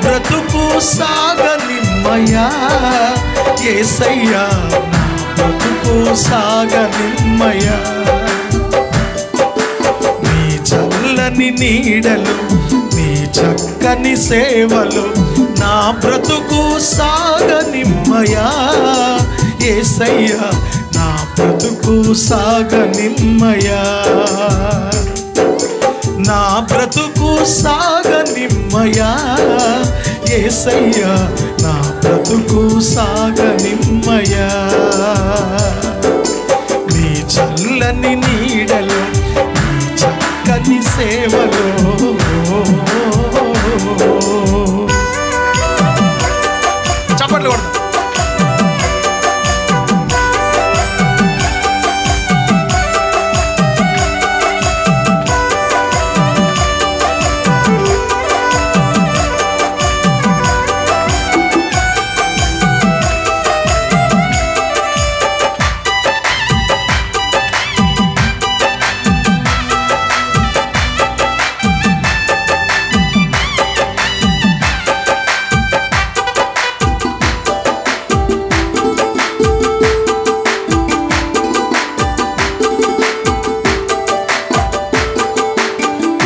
బ్రతుకు సాగనిమ్మయా యేసయ్యా, నా బ్రతుకు సాగనిమ్మయా. నీ చల్లని నీడలు, నీ చక్కని సేవలు నా బ్రతుకు సాగనిమ్మయా యేసయ్యా, నా బ్రతుకు సాగనిమ్మయా. నా బ్రతుకు సాగనిమ్మయా యేసయ్యా, నా బ్రతుకు సాగనిమ్మయా. నీ చల్లని నీడలు, నీ చక్కని సేవలు చప్పట్లు కొడతాం.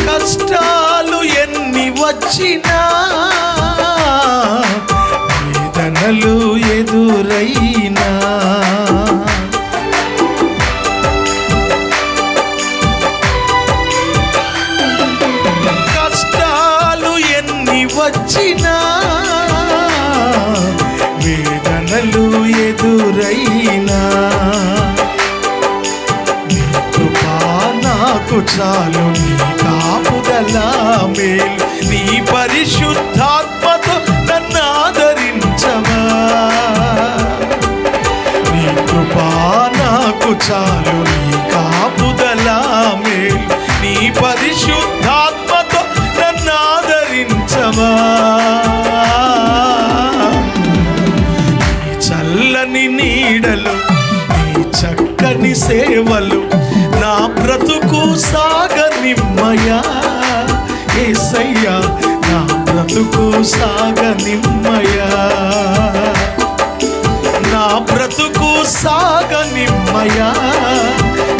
కష్టాలు ఎన్ని వచ్చినా, వేదనలు ఎదురైనా, కష్టాలు ఎన్ని వచ్చినా, వేదనలు ఎదురైనా, నీ కృపా నాకు చాలు, నీ కాపుదల మేలు, నీ పరిశుద్ధాత్మతో నన్ను ఆదరించవా. నీ కృపా నాకు చాలు, నీ కాపుదల మేలు, నీ పరిశుద్ధాత్మతో నన్ను ఆదరించవా. నీ చల్లని నీడలు, నీ చక్కని సేవలు నా బ్రతుకు సాగనిమ్మయా యేసయ్యా, నా బ్రతుకు సాగనిమ్మయా. నా బ్రతుకు సాగనిమ్మయా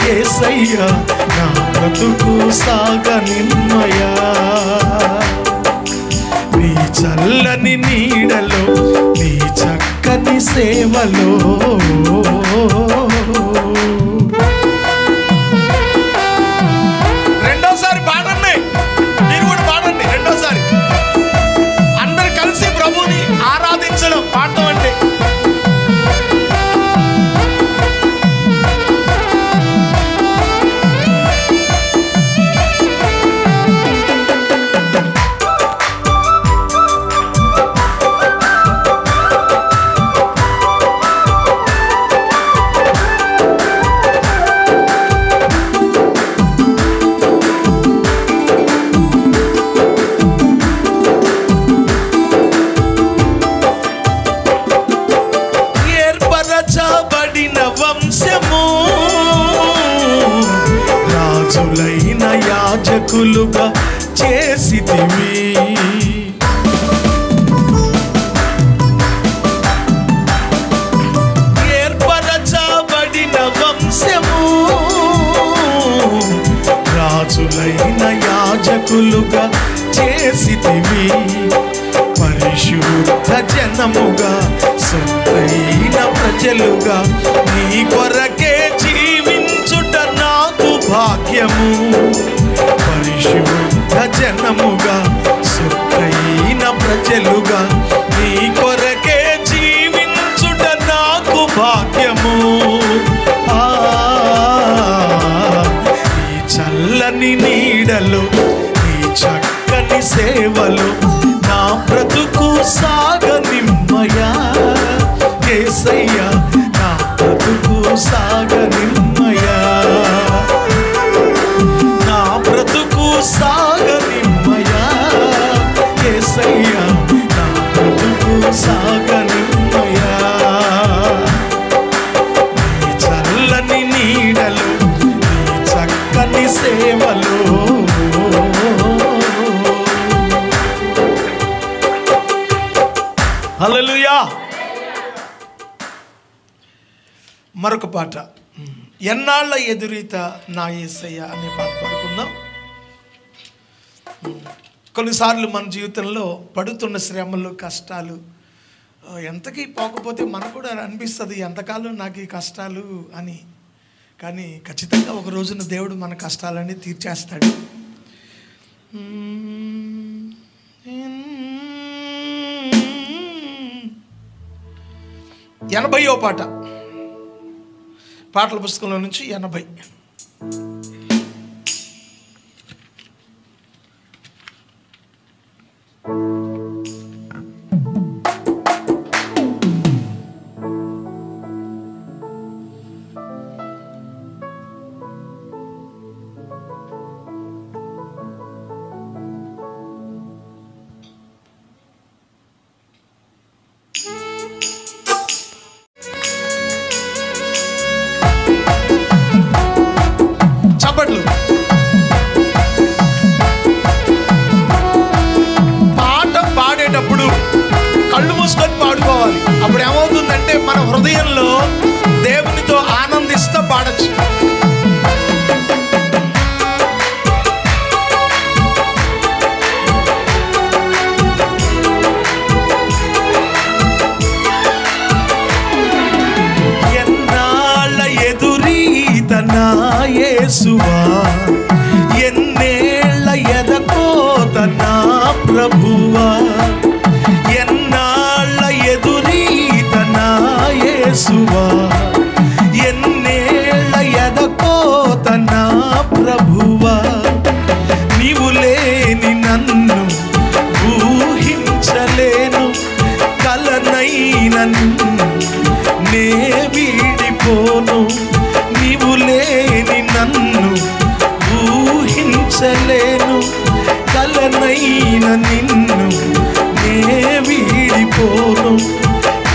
యేసయ్యా, నా బ్రతుకు సాగనిమ్మయా. నీ చల్లని నీడలో, నీ చక్కని సేవలో రెండోసారి పాడండి, మీరు కూడా పాడండి. రెండోసారి అందరు కలిసి ప్రభుని ఆరాధించడం పాడటం అంటే. ఏర్పరచబడిన వంశము, రాజులైన యాజకులుగా చేసితివి. ఏర్పరచబడిన వంశము, రాజులైన యాజకులుగా చేసితివి. పరిశుద్ధ జనముగా, సొంతైన ప్రజలుగా నీ కొరకే జీవించుట నాకు భాగ్యము. పరిశుద్ధ జనముగా, సొంతైన ప్రజలుగా నీ కొరకే జీవించుట నాకు భాగ్యము. నీ చల్లని నీడలు, నీ చక్కని సేవలు నా బ్రతుకు సాగనిమ్మయా యేసయ్యా, నా బ్రతుకు సాగనిమ్మయా. నా బ్రతుకు సాగనిమ్మయా యేసయ్యా, నా బ్రతుకు సాగనిమ్మయా. నీ చల్లని నీడలు, నీ చక్కని సేవలు హల్లెలూయా. మరొక పాట, ఎన్నాళ్ళ ఎదురీత నా యేసయ్య అనే పాట పాడుకుందాం. కొన్నిసార్లు మన జీవితంలో పడుతున్న శ్రమలు, కష్టాలు ఎంతకీ పోకపోతే మనకు కూడా అనిపిస్తుంది, ఎంతకాలం నాకు ఈ కష్టాలు అని. కానీ ఖచ్చితంగా ఒక రోజున దేవుడు మన కష్టాలన్నీ తీర్చేస్తాడు. 80వ పాట, పాటల పుస్తకంలో నుంచి 80. పాట పాడేటప్పుడు కళ్ళు మూసుకొని పాడుకోవాలి. అప్పుడు ఏమవుతుందంటే మన హృదయంలో దేవునితో ఆనందిస్తూ పాడచ్చు. ఎన్నాళ్ళ ఎదురీత నా యేసువా, ఎన్నేళ్ళ ఎదకోత నా ప్రభువా, ఎన్నాళ్ళ ఎదురీత నా యేసువా, ఎన్నేళ్ళ ఎదకోత నా ప్రభువా, నీవు లేని నన్ను ఊహించలేను, కలనైన నే వీడిపోను, నీవు లేని నన్ను ఊహించలేను, కలనైన నిన్ను నే వీడిపోను,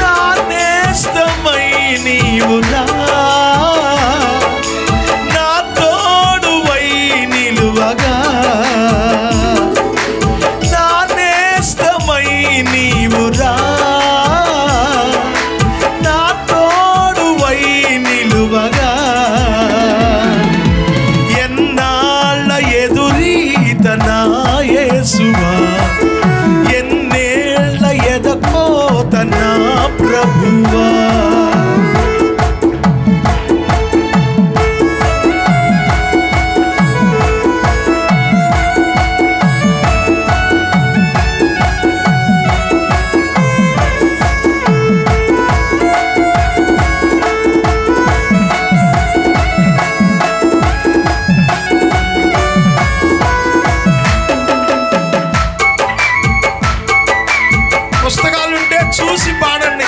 నా నేస్తమై నీవురా, నా తోడువై నిలువగా, నా నేస్తమై నీవురా, నా తోడువై నిలువగా, ఎన్నాళ్ళ ఎదురీత నా యేసువా, ఎన్నేళ్ళ ఎదకోత నా ప్రభువా. పుస్తకాలుంటే చూసి పాడండి.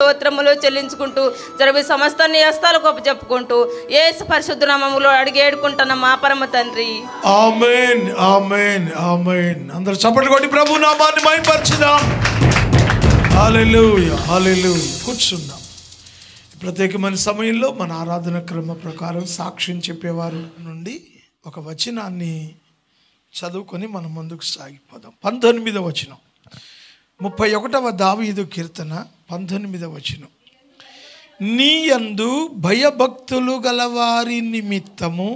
స్తోత్రములు చెల్లించుకుంటూ జరిగే సమస్తాన్ని హస్తాలకు చెప్పుకుంటూ యేసు పరిశుద్ధ నామములో అడిగి ఏడుకుంటున్న మా పరమ తండ్రి. ఆమేన్, ఆమేన్, ఆమేన్. అందరూ చప్పట్లు కొట్టి ప్రభు నామాన్ని మహిమపరచుదాం. హల్లెలూయా, హల్లెలూయా. కూర్చుందాం. ప్రత్యేకమైన సమయంలో మన ఆరాధన క్రమ ప్రకారం సాక్ష్యం చెప్పేవారు నుండి ఒక వచనాన్ని చదువుకొని మనం ముందుకు సాగిపోదాం. 19వ వచనం, 31వ దావీదు కీర్తన 19వ వచనం. నీ యందు భయభక్తులు గలవారి నిమిత్తము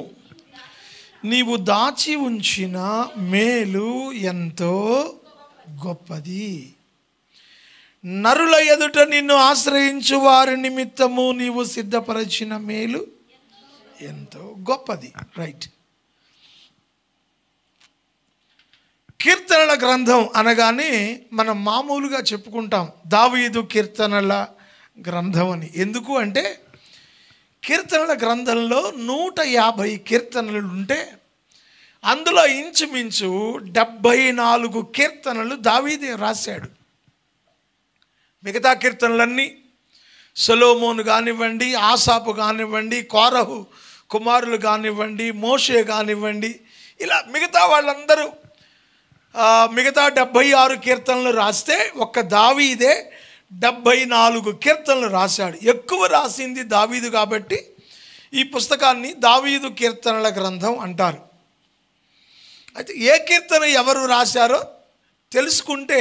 నీవు దాచి ఉంచిన మేలు ఎంతో గొప్పది. నరుల ఎదుట నిన్ను ఆశ్రయించు వారి నిమిత్తము నీవు సిద్ధపరచిన మేలు ఎంతో గొప్పది. రైట్. కీర్తనల గ్రంథం అనగానే మనం మామూలుగా చెప్పుకుంటాం దావీదు కీర్తనల గ్రంథం అని. ఎందుకు అంటే కీర్తనల గ్రంథంలో 150 కీర్తనలు ఉంటే అందులో ఇంచుమించు 74 కీర్తనలు దావీదే రాశాడు. మిగతా కీర్తనలన్నీ సొలొమోను కానివ్వండి, ఆసాపు కానివ్వండి, కోరహు కుమారులు కానివ్వండి, మోషే కానివ్వండి, ఇలా మిగతా వాళ్ళందరూ మిగతా 76 కీర్తనలు రాస్తే ఒక్క దావీదే 74 కీర్తనలు రాశాడు. ఎక్కువ రాసింది దావీదు కాబట్టి ఈ పుస్తకాన్ని దావీదు కీర్తనల గ్రంథం అంటారు. అయితే ఏ కీర్తన ఎవరు రాశారో తెలుసుకుంటే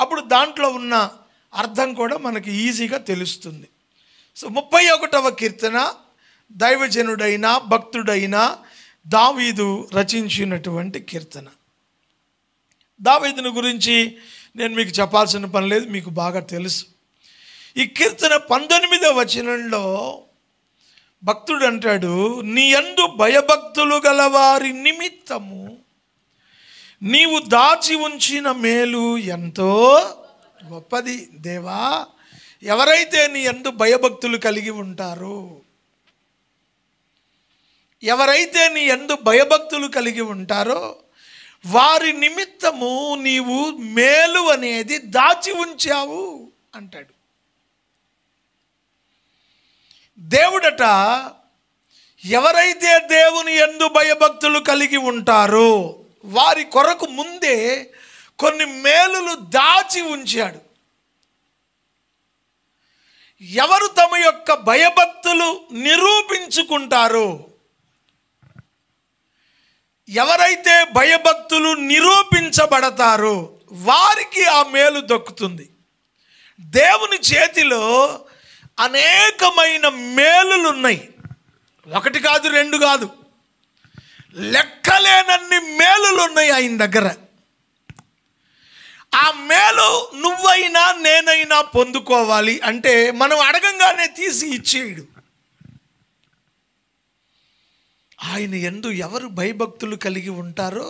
అప్పుడు దాంట్లో ఉన్న అర్థం కూడా మనకి ఈజీగా తెలుస్తుంది. సో 31వ కీర్తన దైవజనుడైన భక్తుడైన దావీదు రచించినటువంటి కీర్తన. దావీదుని గురించి నేను మీకు చెప్పాల్సిన పని లేదు, మీకు బాగా తెలుసు. ఈ కీర్తన 19వ వచనంలో భక్తుడు అంటాడు, నీ యందు భయభక్తులు గలవారి నిమిత్తము నీవు దాచి ఉంచిన మేలు ఎంతో గొప్పది. దేవా, ఎవరైతే నీ యందు భయభక్తులు కలిగి ఉంటారో, ఎవరైతే నీ యందు భయభక్తులు కలిగి ఉంటారో వారి నిమిత్తము నీవు మేలు అనేది దాచి ఉంచావు అంటాడు. దేవుడట ఎవరైతే దేవుని యందు భయభక్తులు కలిగి ఉంటారో వారి కొరకు ముందే కొన్ని మేలులు దాచి ఉంచాడు. ఎవరు తమ యొక్క భయభక్తులు నిరూపించుకుంటారో, ఎవరైతే భయభక్తులు నిరూపించబడతారో వారికి ఆ మేలు దక్కుతుంది. దేవుని చేతిలో అనేకమైన మేలులు ఉన్నాయి. ఒకటి కాదు, రెండు కాదు, లెక్కలేనన్ని మేలులు ఉన్నాయి ఆయన దగ్గర. ఆ మేలు నువ్వైనా నేనైనా పొందుకోవాలి అంటే మనం అడగంగానే తీసి ఇచ్చేయడు. ఆయన యందు ఎవరు భయభక్తులు కలిగి ఉంటారో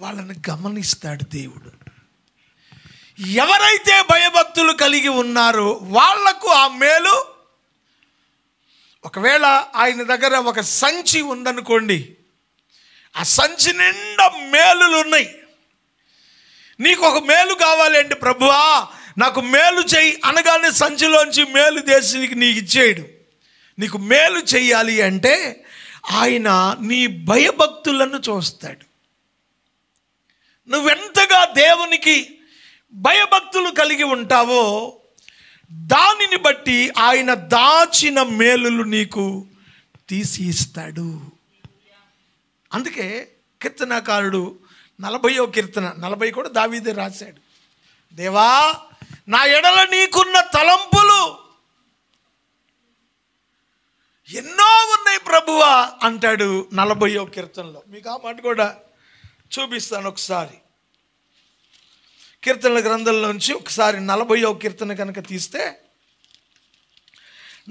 వాళ్ళని గమనిస్తాడు దేవుడు. ఎవరైతే భయభక్తులు కలిగి ఉన్నారో వాళ్లకు ఆ మేలు. ఒకవేళ ఆయన దగ్గర ఒక సంచి ఉందనుకోండి, ఆ సంచి నిండా మేలులు ఉన్నాయి. నీకు ఒక మేలు కావాలి అంటే, ప్రభువా నాకు మేలు చెయ్యి అనగానే సంచిలోంచి మేలు దేశి నీకు ఇచ్చేయడు. నీకు మేలు చెయ్యాలి అంటే ఆయన నీ భయభక్తులను చూస్తాడు. నువ్వెంతగా దేవునికి భయభక్తులు కలిగి ఉంటావో దానిని బట్టి ఆయన దాచిన మేలులు నీకు తీసి ఇస్తాడు. అందుకే కీర్తనాకారుడు 40వ కీర్తన, 40 కూడా దావీదే రాశాడు. దేవా, నా ఎడల నీకున్న తలంపులు ఎన్నో ఉన్నాయి ప్రభువా అంటాడు 40వ కీర్తనలో. మీకు ఆ మాట కూడా చూపిస్తాను ఒకసారి. కీర్తనల గ్రంథంలోంచి ఒకసారి 40వ కీర్తన కనుక తీస్తే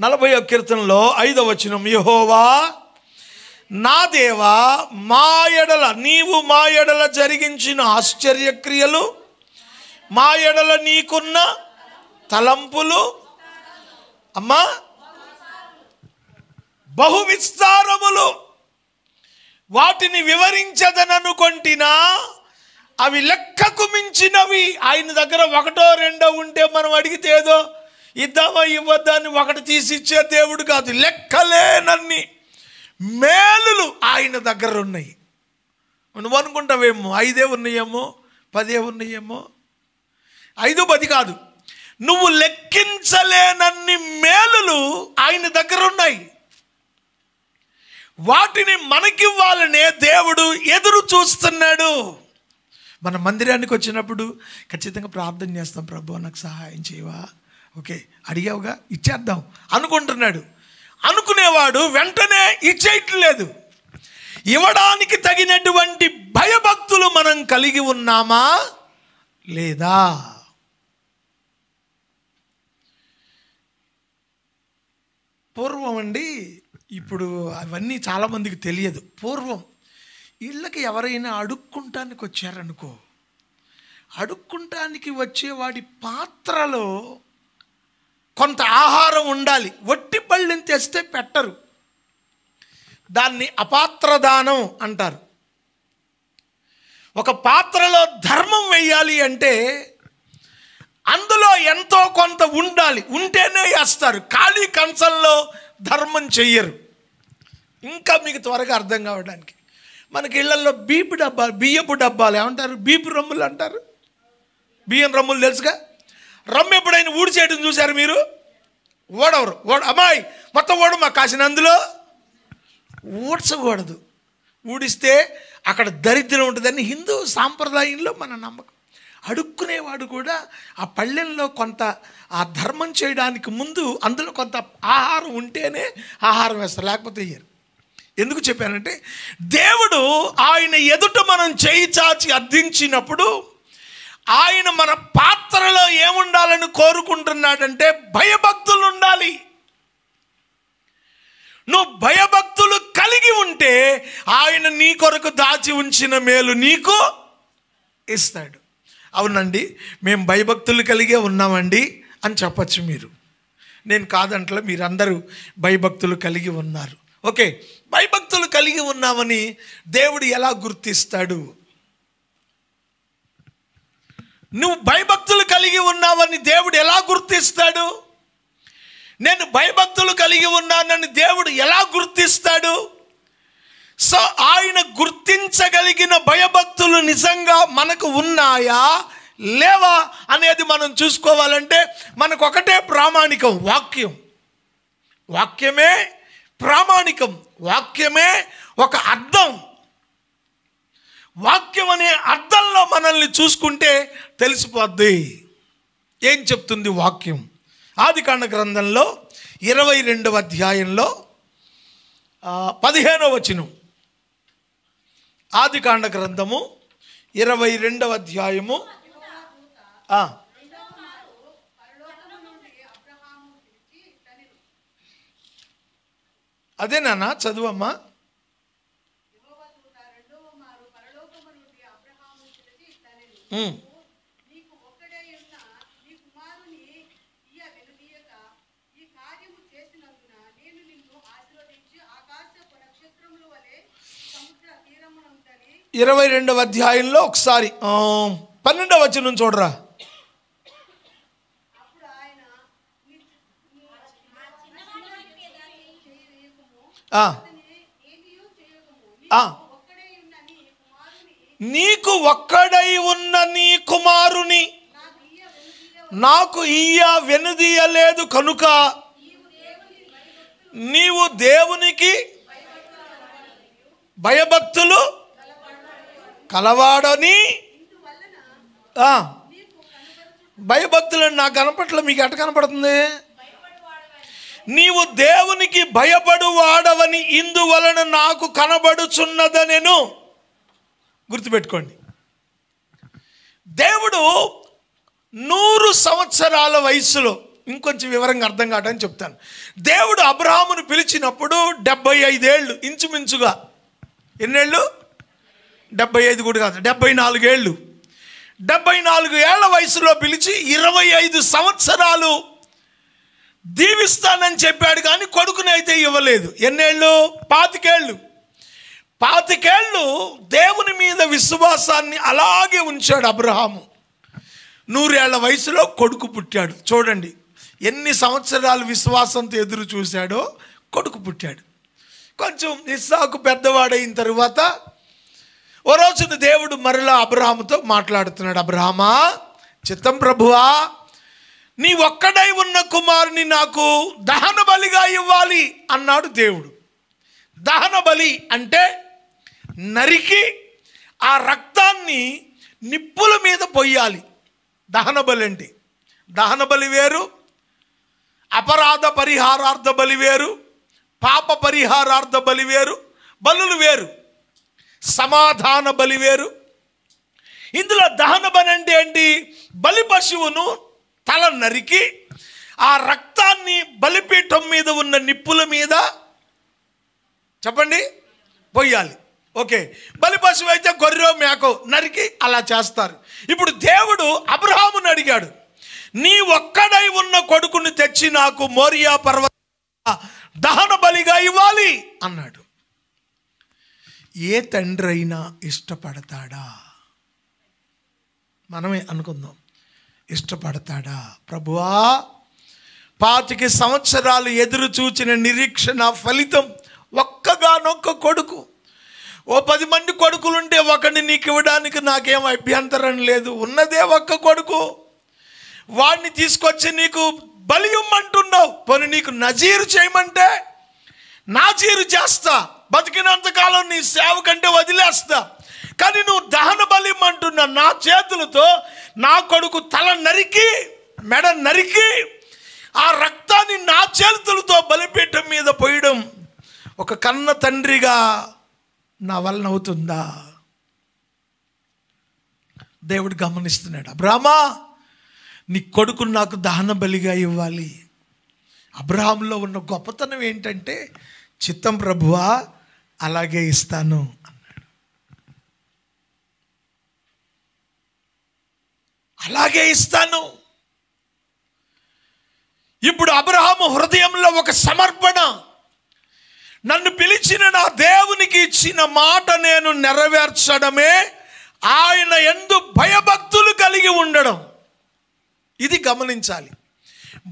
40వ కీర్తనలో 5వ వచనం, యెహోవా నా దేవా, మా ఎడల నీవు మా ఎడల జరిగించిన ఆశ్చర్యక్రియలు, మా ఎడల నీకున్న తలంపులు అమ్మా బహు విస్తారములు, వాటిని వివరించదననుకొంటినా అవి లెక్కకు మించినవి. ఆయన దగ్గర ఒకటో రెండో ఉంటే మనం అడిగితే ఏదో ఇద్దామా ఇవ్వద్దా అని ఒకటి తీసి ఇచ్చే దేవుడు కాదు. లెక్కలేనన్ని మేలులు ఆయన దగ్గర ఉన్నాయి. నువ్వు అనుకుంటావేమో 5 ఉన్నాయేమో 10 ఉన్నాయేమో. 5, 10 కాదు, నువ్వు లెక్కించలేనన్ని మేలులు ఆయన దగ్గర ఉన్నాయి. వాటిని మనకివ్వాలనే దేవుడు ఎదురు చూస్తున్నాడు. మన మందిరానికి వచ్చినప్పుడు ఖచ్చితంగా ప్రార్థన చేస్తాం, ప్రభు నాకు సహాయం చేయవా, ఓకే అడిగావుగా ఇచ్చేద్దాం అనుకుంటున్నాడు. అనుకునేవాడు వెంటనే ఇచ్చేయట్లేదు. ఇవ్వడానికి తగినటువంటి భయభక్తులు మనం కలిగి ఉన్నామా లేదా? పూర్వం అండి, ఇప్పుడు అవన్నీ చాలామందికి తెలియదు. పూర్వం ఇళ్ళకి ఎవరైనా అడుక్కుంటానికి వచ్చారనుకో, అడుక్కుంటానికి వచ్చేవాడి పాత్రలో కొంత ఆహారం ఉండాలి. వట్టి పళ్ళని తెస్తే పెట్టరు, దాన్ని అపాత్రదానం అంటారు. ఒక పాత్రలో ధర్మం వేయాలి అంటే అందులో ఎంతో కొంత ఉండాలి, ఉంటేనే వేస్తారు. ఖాళీ కంచంలో ధర్మం చెయ్యరు. ఇంకా మీకు త్వరగా అర్థం కావడానికి, మనకి ఇళ్లలో బియ్యపు డబ్బాలు ఏమంటారు, బీపు రమ్ములు అంటారు. బియ్యం రమ్ములు తెలుసుగా. రమ్ము ఎప్పుడైనా ఊడి చేయడం చూశారు మీరు? ఓడవరు. అమ్మాయి మొత్తం ఓడమా కాసిన, అందులో ఊడ్చకూడదు. ఊడిస్తే అక్కడ దరిద్రం ఉంటుందని హిందూ సాంప్రదాయంలో మన నమ్మకం. అడుక్కునేవాడు కూడా ఆ పళ్ళెంలో కొంత ఆ ధర్మం చేయడానికి ముందు అందులో కొంత ఆహారం ఉంటేనే ఆహారం వేస్తారు, లేకపోతే ఇయ్యరు. ఎందుకు చెప్పానంటే, దేవుడు ఆయన ఎదుట మనం చేయి చాచి అర్థించినప్పుడు ఆయన మన పాత్రలో ఏముండాలని కోరుకుంటున్నాడంటే భయభక్తులు ఉండాలి. నువ్వు భయభక్తులు కలిగి ఉంటే ఆయన నీ కొరకు దాచి ఉంచిన మేలు నీకు ఇస్తాడు. అవునండి, మేము భయభక్తులు కలిగే ఉన్నామండి అని చెప్పచ్చు మీరు. నేను కాదంటలే, మీరందరూ భయభక్తులు కలిగి ఉన్నారు. ఓకే, భయభక్తులు కలిగి ఉన్నామని దేవుడు ఎలా గుర్తిస్తాడు? నువ్వు భయభక్తులు కలిగి ఉన్నావని దేవుడు ఎలా గుర్తిస్తాడు? నేను భయభక్తులు కలిగి ఉన్నానని దేవుడు ఎలా గుర్తిస్తాడు? సో ఆయన గుర్తించగలిగిన భయభక్తులు నిజంగా మనకు ఉన్నాయా లేవా అనేది మనం చూసుకోవాలంటే మనకు ఒకటే ప్రామాణికం, వాక్యం. వాక్యమే ప్రామాణికం, వాక్యమే ఒక అర్థం. వాక్యం అనే అర్థంలో మనల్ని చూసుకుంటే తెలిసిపోద్ది ఏం చెప్తుంది వాక్యం. ఆదికాండ గ్రంథంలో 22వ అధ్యాయంలో 15వ వచనం. ఆదికాండ గ్రంథము 22వ అధ్యాయము అదేనా చదువమ్మా. ఇరవై 22వ అధ్యాయంలో ఒకసారి 12వ వచనం చూడరా. నీకు ఒక్కడై ఉన్న నీ కుమారుని నాకు ఇయ్య వెనుదీయలేదు కనుక నీవు దేవునికి భయభక్తులు కలవాడని. భయభక్తులు నాకు కనపట్ల, మీకు ఎట కనపడుతుంది? నీవు దేవునికి భయపడు వాడవని ఇందువలన నాకు కనబడుచున్నదనెను. గుర్తుపెట్టుకోండి, దేవుడు 100 సంవత్సరాల వయసులో, ఇంకొంచెం వివరంగా అర్థం కావడానికి చెప్తాను. దేవుడు అబ్రహామును పిలిచినప్పుడు 75 ఏళ్ళు ఇంచుమించుగా. ఎన్నేళ్ళు? 75 కూడా కాదు, 74 ఏళ్ళు. 74 ఏళ్ల వయసులో పిలిచి 25 సంవత్సరాలు దీవిస్తానని చెప్పాడు, కానీ కొడుకుని అయితే ఇవ్వలేదు. ఎన్నేళ్ళు? 25 ఏళ్ళు. 25 ఏళ్ళు దేవుని మీద విశ్వాసాన్ని అలాగే ఉంచాడు అబ్రహాము. 100 ఏళ్ల వయసులో కొడుకు పుట్టాడు. చూడండి ఎన్ని సంవత్సరాలు విశ్వాసంతో ఎదురు చూశాడో కొడుకు పుట్టాడు. కొంచెం ఇస్సాకు పెద్దవాడైన తరువాత ఓ రోజున దేవుడు మరలా అబ్రహాముతో మాట్లాడుతున్నాడు. అబ్రహామా, చిత్తం ప్రభువా, నీ ఒక్కడై ఉన్న కుమారుని నాకు దహన బలిగా ఇవ్వాలి అన్నాడు దేవుడు. దహన బలి అంటే నరికి ఆ రక్తాన్ని నిప్పుల మీద పొయ్యాలి. దహన బలి అంటే, దహన బలి వేరు, అపరాధ పరిహారార్థ బలి వేరు, పాప పరిహారార్థ బలి వేరు, బలులు వేరు, సమాధాన బలి వేరు. ఇందులో దహన బలి అంటే ఏంటి? బలి పశువును తల నరికి ఆ రక్తాన్ని బలిపీఠం మీద ఉన్న నిప్పుల మీద చెప్పండి పొయ్యాలి. ఓకే, బలి పశువు అయితే గొర్రె మేకో నరికి అలా చేస్తారు. ఇప్పుడు దేవుడు అబ్రహాముని అడిగాడు, నీ ఒక్కడై ఉన్న కొడుకుని తెచ్చి నాకు మోరియా పర్వత దహన బలిగా ఇవ్వాలి అన్నాడు. ఏ తండ్రి అయినా ఇష్టపడతాడా? మనమే అనుకుందాం, ఇష్టపడతాడా? ప్రభువా, 25 సంవత్సరాలు ఎదురు చూచిన నిరీక్షణ ఫలితం ఒక్కగానొక్క కొడుకు. ఓ 10 మంది కొడుకులుంటే ఒకడిని నీకు ఇవ్వడానికి నాకేం అభ్యంతరం లేదు. ఉన్నదే ఒక్క కొడుకు, వాడిని తీసుకొచ్చి నీకు బలి ఇమ్మంటున్నావు. పోనీ నీకు నజీరు చేయమంటే నాజీరు చేస్తా, బతికినంతకాలం నీ సేవ కంటే వదిలేస్తా. కానీ నువ్వు దహన బలి ఇమ్మంటున్నా, నా చేతులతో నా కొడుకు తల నరికి మెడ నరికి ఆ రక్తాన్ని నా చేతులతో బలిపీఠం మీద పోయడం ఒక కన్న తండ్రిగా నా వలన అవుతుందా? దేవుడు గమనిస్తున్నాడు. అబ్రహామా, నీ కొడుకును నాకు దహన బలిగా ఇవ్వాలి. అబ్రహాంలో ఉన్న గొప్పతనం ఏంటంటే, చిత్తం ప్రభువా, అలాగే ఇస్తాను అన్నాడు. అలాగే ఇస్తాను. ఇప్పుడు అబ్రహాము హృదయంలో ఒక సమర్పణ. నన్ను పిలిచిన నా దేవునికి ఇచ్చిన మాట నేను నెరవేర్చడమే ఆయన యందు భయభక్తులు కలిగి ఉండడం. ఇది గమనించాలి.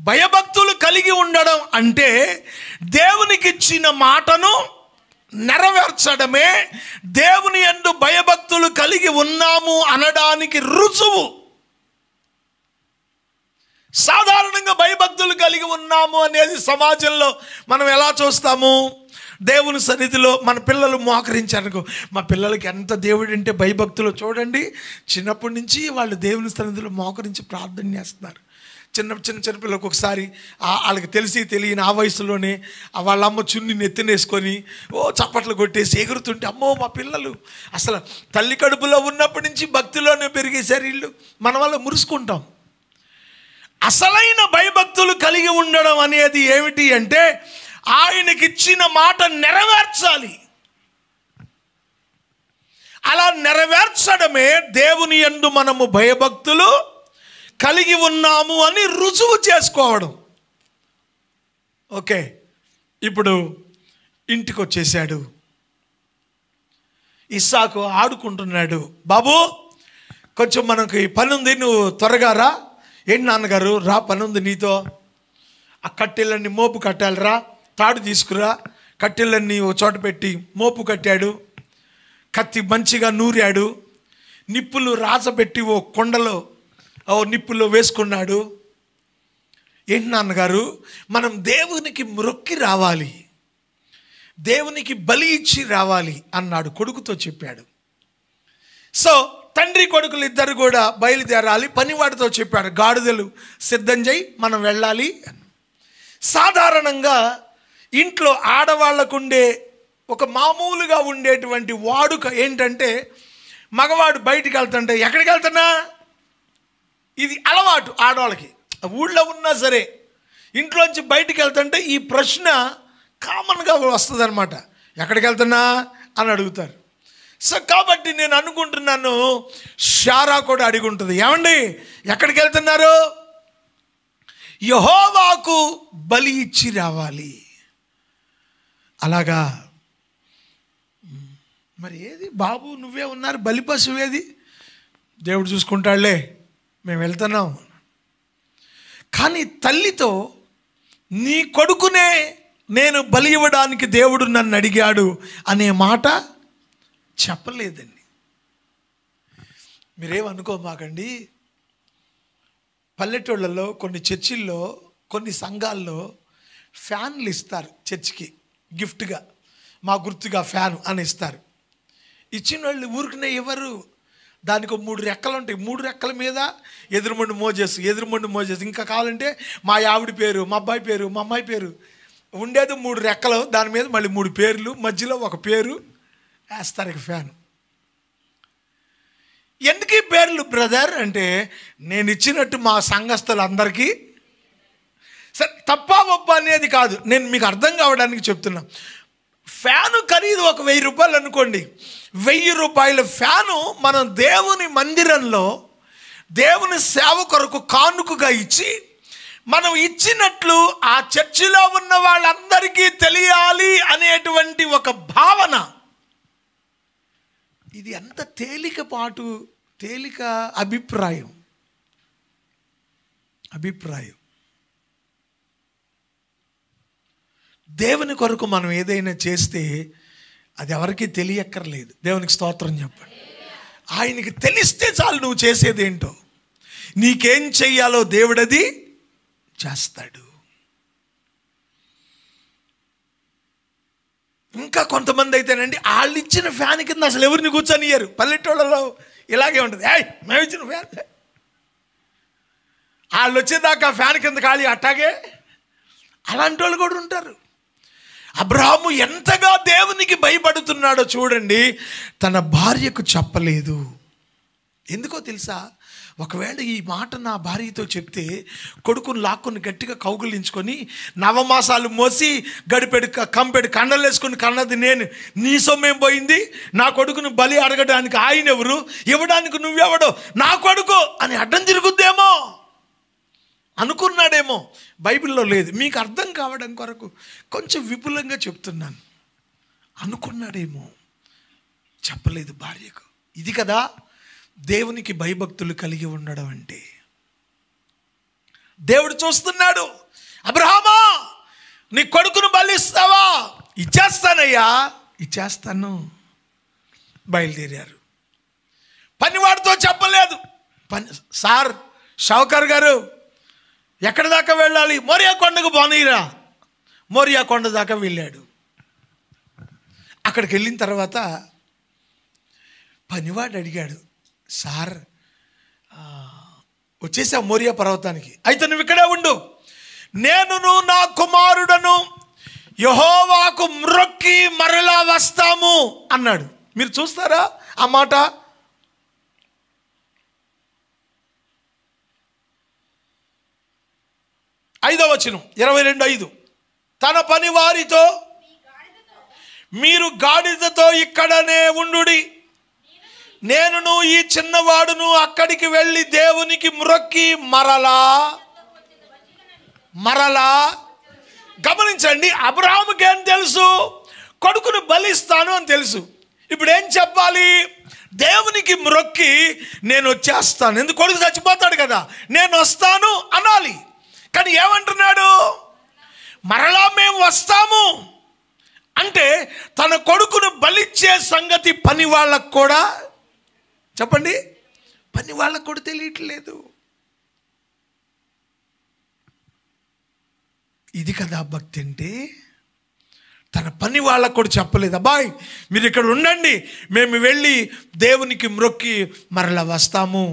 భయభక్తులు కలిగి ఉండడం అంటే దేవునికి ఇచ్చిన మాటను నెరవేర్చడమే దేవుని యందు భయభక్తులు కలిగి ఉన్నాము అనడానికి రుజువు. సాధారణంగా భయభక్తులు కలిగి ఉన్నాము అనేది సమాజంలో మనం ఎలా చూస్తాము? దేవుని సన్నిధిలో మన పిల్లలు మోకరించారనుకో, మా పిల్లలకి ఎంత దేవుడు అంటే భయభక్తులు చూడండి, చిన్నప్పటి నుంచి వాళ్ళు దేవుని సన్నిధిలో మోకరించి ప్రార్థన చేస్తున్నారు. చిన్న పిల్లలకు ఒకసారి వాళ్ళకి తెలియని ఆ వయసులోనే వాళ్ళ అమ్మ చున్ని నెత్తినేసుకొని చప్పట్లు కొట్టేసి ఎగురుతుంటే, అమ్మో మా పిల్లలు అసలు తల్లి కడుపులో ఉన్నప్పటి నుంచి భక్తిలోనే పెరిగేశారు వీళ్ళు, మన వల్ల మురుసుకుంటాం. అసలైన భయభక్తులు కలిగి ఉండడం అనేది ఏమిటి అంటే, ఆయనకిచ్చిన మాట నెరవేర్చాలి. అలా నెరవేర్చడమే దేవుని యందు మనము భయభక్తులు కలిగి ఉన్నాము అని రుజువు చేసుకోవడం. ఓకే, ఇప్పుడు ఇంటికి వచ్చేసాడు. ఇస్సాకు ఆడుకుంటున్నాడు. బాబు, కొంచెం మనకి పని ఉంది, నువ్వు త్వరగా రా. ఏంటి నాన్నగారు? రా, పని ఉంది నీతో. ఆ కట్టెలన్నీ మోపు కట్టాలిరా, తాడు తీసుకురా. కట్టెలన్నీ ఓ చోట పెట్టి మోపు కట్టాడు. కత్తి మంచిగా నూరాడు. నిప్పులు రాసపెట్టి ఓ కొండలో నిప్పుల్లో వేసుకున్నాడు. ఏంటి నాన్నగారు? మనం దేవునికి మొక్కి రావాలి, దేవునికి బలి ఇచ్చి రావాలి అన్నాడు. కొడుకుతో చెప్పాడు. సో తండ్రి కొడుకులు ఇద్దరు కూడా బయలుదేరాలి. పనివాడితో చెప్పాడు, గాడిదలు సిద్ధం చేయి, మనం వెళ్ళాలి. సాధారణంగా ఇంట్లో ఆడవాళ్లకుండే ఒక మామూలుగా ఉండేటువంటి వాడుక ఏంటంటే, మగవాడు బయటికి వెళ్తుంటే ఎక్కడికి వెళ్తున్నా, ఇది అలవాటు ఆడవాళ్ళకి. ఊళ్ళో ఉన్నా సరే ఇంట్లోంచి బయటికి వెళ్తుంటే ఈ ప్రశ్న కామన్గా వస్తుంది అనమాట, ఎక్కడికి వెళ్తున్నా అని అడుగుతారు. సో కాబట్టి నేను అనుకుంటున్నాను, షారా కూడా అడిగి ఉంటుంది, ఏమండి ఎక్కడికి వెళ్తున్నారు? యెహోవాకు బలి ఇచ్చి రావాలి. అలాగా. మరి ఏది బాబు, నువ్వే ఉన్నారు, బలి పశువు ఏది? దేవుడు చూసుకుంటాడులే, మేము వెళ్తున్నాం. కానీ తల్లితో నీ కొడుకునే నేను బలి ఇవ్వడానికి దేవుడు నన్ను అడిగాడు అనే మాట చెప్పలేదండి. మీరేమనుకోమాకండి, పల్లెటూళ్ళలో కొన్ని చర్చిల్లో కొన్ని సంఘాల్లో ఫ్యాన్లు ఇస్తారు చర్చికి గిఫ్ట్గా, మా గుర్తుగా ఫ్యాన్ అని ఇస్తారు. ఇచ్చిన వాళ్ళు ఊరికనే ఇవ్వరు, దానికి 3 రెక్కలు ఉంటాయి. 3 రెక్కల మీద ఎదురుమండు మోజేసు, ఇంకా కావాలంటే మా ఆవిడ పేరు, మా అబ్బాయి పేరు, మా అమ్మాయి పేరు ఉండేది 3 రెక్కలు, దాని మీద మళ్ళీ 3 పేర్లు, మధ్యలో ఒక పేరు వేస్తారు ఇక ఫ్యాన్. ఎందుకు ఈ పేర్లు బ్రదర్ అంటే, నేను ఇచ్చినట్టు మా సంఘస్థులందరికీ సరే తప్ప ఒప్ప అనేది కాదు, నేను మీకు అర్థం కావడానికి చెప్తున్నా. ఫ్యాను ఖరీదు ఒక 1000 రూపాయలు అనుకోండి. 1000 రూపాయల ఫ్యాను మనం దేవుని మందిరంలో దేవుని సేవ కొరకు కానుకగా ఇచ్చి, మనం ఇచ్చినట్లు ఆ చర్చిలో ఉన్న వాళ్ళందరికీ తెలియాలి అనేటువంటి ఒక భావన. ఇది ఎంత తేలిక అభిప్రాయం. దేవుని కొరకు మనం ఏదైనా చేస్తే అది ఎవరికి తెలియక్కర్లేదు. దేవునికి స్తోత్రం చెప్పండి. ఆయనకి తెలిస్తే చాలు నువ్వు చేసేదేంటో. నీకేం చెయ్యాలో దేవుడది చేస్తాడు. ఇంకా కొంతమంది అయితేనండి, వాళ్ళు ఇచ్చిన ఫ్యాన్ కింద అసలు ఎవరిని కూర్చొనియ్యరు. పల్లెటూళ్ళలో ఇలాగే ఉంటుంది. మేము ఇచ్చిన ఫ్యాన్, వాళ్ళు వచ్చేదాకా ఫ్యాన్ కింద ఖాళీ అట్టాగే. అలాంటి వాళ్ళు కూడా ఉంటారు. అబ్రహాము ఎంతగా దేవునికి భయపడుతున్నాడో చూడండి. తన భార్యకు చెప్పలేదు. ఎందుకో తెలుసా? ఒకవేళ ఈ మాట నా భార్యతో చెప్తే కొడుకుని లాక్కుని గట్టిగా కౌగులించుకొని 9 మాసాలు మోసి కంపెడు కండలు వేసుకుని కన్నది నేను, నీ సొమ్మేం పోయింది, నా కొడుకును బలి అడగడానికి ఆయన ఎవరు, ఇవ్వడానికి నువ్వెవడో, నా కొడుకు అని అడ్డం తిరుగుద్దేమో అనుకున్నాడేమో. బైబిల్లో లేదు, మీకు అర్థం కావడం కొరకు కొంచెం విపులంగా చెప్తున్నాను. అనుకున్నాడేమో, చెప్పలేదు భార్యకు. ఇది కదా దేవునికి భయభక్తులు కలిగి ఉండడం అంటే. దేవుడు చూస్తున్నాడు. అబ్రహామా, నీ కొడుకును బలిస్తావా? ఇచ్చేస్తానయ్యా, ఇచ్చేస్తాను. బయలుదేరారు. పనివాడితో చెప్పలేదు. సార్ షౌకర్ గారు, ఎక్కడి దాకా వెళ్ళాలి? మోరియా కొండకు పోనీరా. మోరియా కొండ దాకా వెళ్ళాడు. అక్కడికి వెళ్ళిన తర్వాత పనివాడు అడిగాడు, సార్ వచ్చేసా మోరియా పర్వతానికి, అయితే నువ్వు ఇక్కడే ఉండు, నేనును నా కుమారుడను యెహోవాకు మ్రొక్కి మరలా వస్తాము అన్నాడు. మీరు చూస్తారా ఆ మాట? ఐదవ వచనం 22:5. తన పని వారితో, మీరు గాడిదతో ఇక్కడనే ఉండుడి, నేనును ఈ చిన్నవాడును అక్కడికి వెళ్ళి దేవునికి మ్రొక్కి మరలా. గమనించండి, అబ్రహాముకి ఏం తెలుసు? కొడుకును బలిస్తాను అని తెలుసు. ఇప్పుడు ఏం చెప్పాలి? దేవునికి మ్రొక్కి నేను వచ్చేస్తాను, ఎందుకు కొడుకు చచ్చిపోతాడు కదా, నేను వస్తాను అనాలి. కానీ ఏమంటున్నాడు? మరలా మేము వస్తాము అంటే తన కొడుకును బలిచ్చే సంగతి పని వాళ్ళకు కూడా, చెప్పండి, పని వాళ్ళకు కూడా తెలియట్లేదు. ఇది కదా భక్తి అంటే. తన పని వాళ్ళకు కూడా చెప్పలేదు. అబ్బాయి మీరు ఇక్కడ ఉండండి, మేము వెళ్ళి దేవునికి మ్రొక్కి మరలా వస్తాము.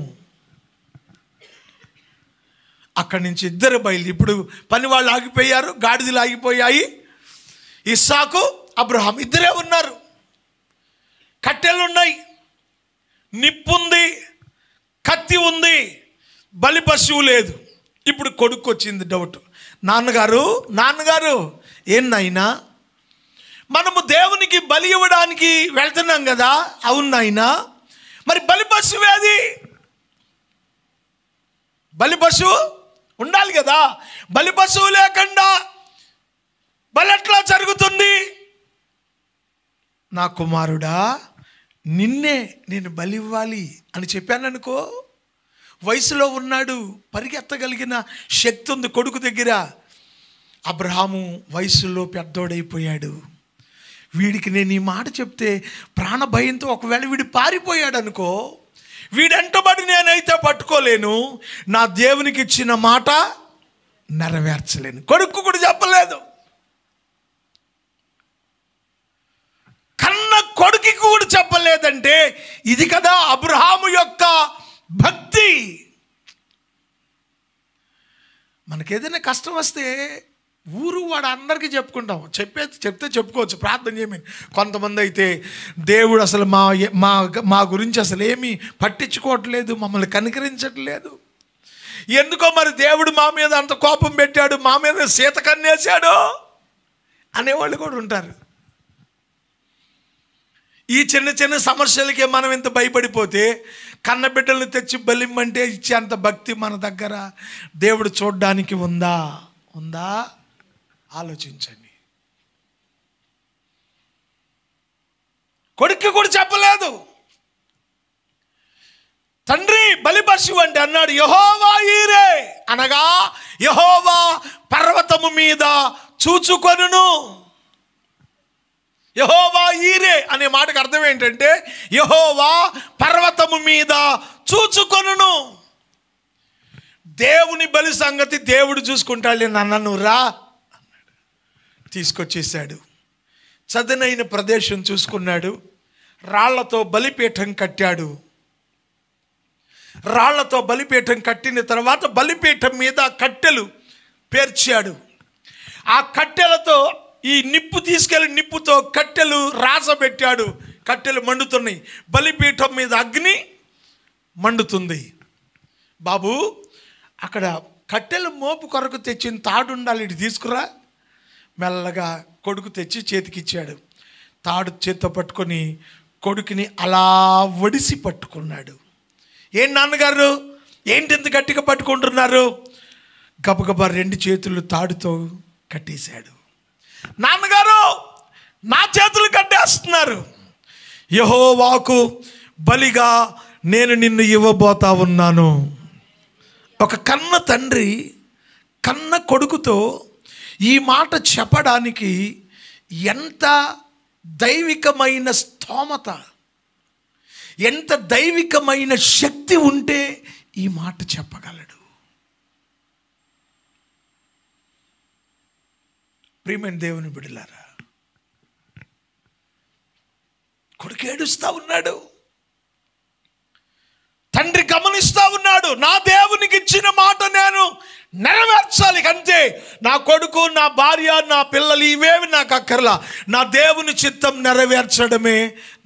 అక్కడి నుంచి ఇద్దరు బయలు. ఇప్పుడు పని వాళ్ళు ఆగిపోయారు, గాడిదలు ఆగిపోయాయి. ఇస్సాకు అబ్రహాం ఇద్దరే ఉన్నారు. కట్టెలు ఉన్నాయి, నిప్పు ఉంది, కత్తి ఉంది, బలి పశువు లేదు. ఇప్పుడు కొడుకు వచ్చింది డౌట్. నాన్నగారు ఏం నాయనా, మనము దేవునికి బలి ఇవ్వడానికి వెళ్తున్నాం కదా. అవును నాయనా, మరి బలి పశువు ఏది? బలి పశువు ఉండాలి కదా. బలి పశువు లేకుండా బలి ఎట్లా జరుగుతుంది? నా కుమారుడా, నిన్నే నేను బలి ఇవ్వాలి అని చెప్పాను అనుకో, వయసులో ఉన్నాడు, పరిగెత్తగలిగిన శక్తి ఉంది కొడుకు దగ్గర. అబ్రహాము వయసులో పెద్దోడైపోయాడు. వీడికి నేను ఈ మాట చెప్తే ప్రాణ భయంతో ఒకవేళ వీడు పారిపోయాడు అనుకో, వీడంటబడి నేనైతే పట్టుకోలేను, నా దేవునికి ఇచ్చిన మాట నెరవేర్చలేను. కొడుకు కూడా చెప్పలేదు. కన్న కొడుకు కూడా చెప్పలేదంటే ఇది కదా అబ్రహాము యొక్క భక్తి. మనకేదైనా కష్టం వస్తే ఊరు వాడు అందరికీ చెప్పుకుంటాం, చెప్తే చెప్పుకోవచ్చు, ప్రార్థన చేయమని. కొంతమంది అయితే దేవుడు అసలు మా గురించి అసలు ఏమీ పట్టించుకోవట్లేదు, మమ్మల్ని కనికరించట్లేదు, ఎందుకో మరి దేవుడు మా మీద అంత కోపం పెట్టాడు, మా మీద సీత కన్నేశాడు అనేవాళ్ళు కూడా ఉంటారు. ఈ చిన్న చిన్న సమస్యలకే మనం ఇంత భయపడిపోతే కన్న బిడ్డలను తెచ్చి బలిమ్మంటే ఇచ్చేంత భక్తి మన దగ్గర దేవుడు చూడడానికి ఉందా? ఆలోచించండి. కొడుక్కి కూడా చెప్పలేదు. తండ్రి బలిపశువు అంటే అన్నాడు యెహోవా ఈరే, అనగా యెహోవా పర్వతము మీద చూచుకొనును. యెహోవా ఈరే అనే మాటకు అర్థం ఏంటంటే యెహోవా పర్వతము మీద చూచుకొనును. దేవుని బలి సంగతి దేవుడు చూసుకుంటాడు, నాన్న నువ్వు రా అన్నాడు. తీసుకొచ్చేసాడు. చదునైన ప్రదేశం చూసుకున్నాడు. రాళ్లతో బలిపీఠం కట్టాడు. రాళ్లతో బలిపీఠం కట్టిన తర్వాత బలిపీఠం మీద కట్టెలు పేర్చాడు. ఆ కట్టెలతో ఈ నిప్పు తీసుకెళ్ళి నిప్పుతో కట్టెలు రాసబెట్టాడు. కట్టెలు మండుతున్నాయి. బలిపీఠం మీద అగ్ని మండుతుంది. బాబు అక్కడ కట్టెలు మోపు కొరకు తెచ్చిన తాడు ఉండాలి, ఇటు తీసుకురా. మెల్లగా కొడుకు తెచ్చి చేతికిచ్చాడు. తాడు చేత్తో పట్టుకొని కొడుకుని అలా ఒడిసి పట్టుకున్నాడు. ఏం నాన్నగారు ఏంటి ఇంత గట్టిగా పట్టుకుంటున్నారు? గబగబా రెండు చేతులు తాడుతో కట్టేశాడు. నాన్నగారు నా చేతులు కట్టేస్తున్నారు. యెహోవాకు బలిగా నేను నిన్ను ఇవ్వబోతా ఉన్నాను. ఒక కన్న తండ్రి కన్న కొడుకుతో ఈ మాట చెప్పడానికి ఎంత దైవికమైన స్తోమత, ఎంత దైవికమైన శక్తి ఉంటే ఈ మాట చెప్పగలడు. ప్రియమైన దేవుని బిడ్డలారా, కొడుకు ఏడుస్తా ఉన్నాడు. తండ్రి గమనిస్తా ఉన్నాడు. నా దేవునికి ఇచ్చిన మాట నేను నెరవేర్చాలి, అంతే. నా కొడుకు, నా భార్య, నా పిల్లలు ఇవేవి నాకు అక్కర్లా. నా దేవుని చిత్తం నెరవేర్చడమే